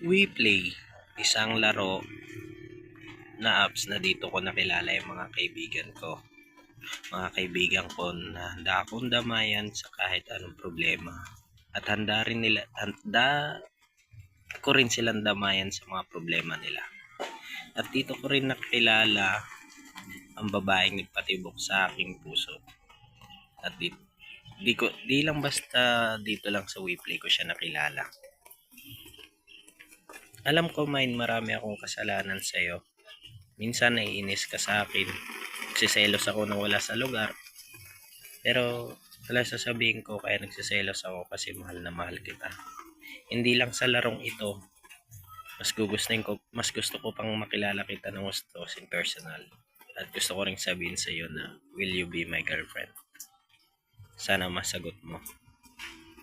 WePlay, isang laro na apps na dito ko nakilala yung mga kaibigan ko. Mga kaibigan ko na handa akong damayan sa kahit anong problema. At handa ko rin silang damayan sa mga problema nila. At dito ko rin nakilala ang babaeng nagpatibok sa aking puso. At di lang basta dito lang sa WePlay ko siya nakilala. Alam ko, marami akong kasalanan sa'yo. Minsan naiinis ka sa akin. Nagsiselos ako na wala sa lugar. Pero wala, sasabihin ko kaya nagsiselos ako kasi mahal na mahal kita. Hindi lang sa larong ito. Mas gusto ko pang makilala kita ng gusto in personal. At gusto ko ring sabihin sa iyo na will you be my girlfriend? Sana masagot mo.